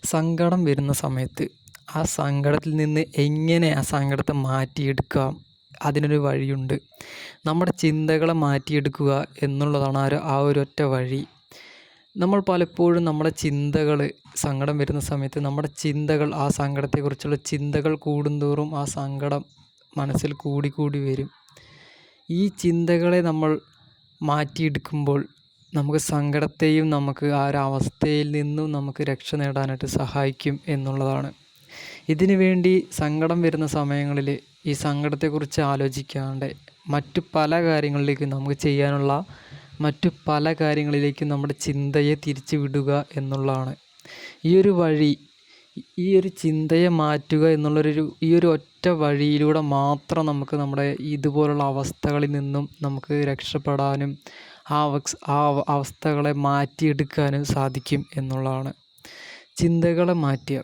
സങ്കടം വരുന്ന സമയത്ത് ആ സങ്കടത്തിൽ നിന്ന് എങ്ങനെ ആ സങ്കടത്തെ മാറ്റിയെടുക്കാം, അതിനൊരു വഴിയുണ്ട്. നമ്മുടെ ചിന്തകളെ മാറ്റിയെടുക്കുക എന്നുള്ളതാണ് ആ ഒരൊറ്റ വഴി. നമ്മൾ പലപ്പോഴും നമ്മുടെ ചിന്തകൾ, സങ്കടം വരുന്ന സമയത്ത് നമ്മുടെ ചിന്തകൾ, ആ സങ്കടത്തെക്കുറിച്ചുള്ള ചിന്തകൾ കൂടുന്തോറും ആ സങ്കടം മനസ്സിൽ കൂടി വരും. ഈ ചിന്തകളെ നമ്മൾ മാറ്റിയെടുക്കുമ്പോൾ നമുക്ക് സങ്കടത്തെയും നമുക്ക് ആ ഒരു അവസ്ഥയിൽ നിന്നും നമുക്ക് രക്ഷ നേടാനായിട്ട് സഹായിക്കും എന്നുള്ളതാണ്. ഇതിനു വേണ്ടി സങ്കടം വരുന്ന സമയങ്ങളിൽ ഈ സങ്കടത്തെക്കുറിച്ച് ആലോചിക്കാണ്ട് മറ്റു പല കാര്യങ്ങളിലേക്കും നമുക്ക് ചെയ്യാനുള്ള മറ്റു പല കാര്യങ്ങളിലേക്കും നമ്മുടെ ചിന്തയെ തിരിച്ചു വിടുക എന്നുള്ളതാണ്. ഈ ഒരു വഴി, ഈ ഒരു ചിന്തയെ മാറ്റുക ഈ ഒരു ഒറ്റ വഴിയിലൂടെ മാത്രം നമുക്ക് നമ്മുടെ ഇതുപോലുള്ള അവസ്ഥകളിൽ നിന്നും നമുക്ക് രക്ഷപ്പെടാനും ആ അവസ്ഥകളെ മാറ്റിയെടുക്കാനും സാധിക്കും എന്നുള്ളതാണ്. ചിന്തകളെ മാറ്റുക.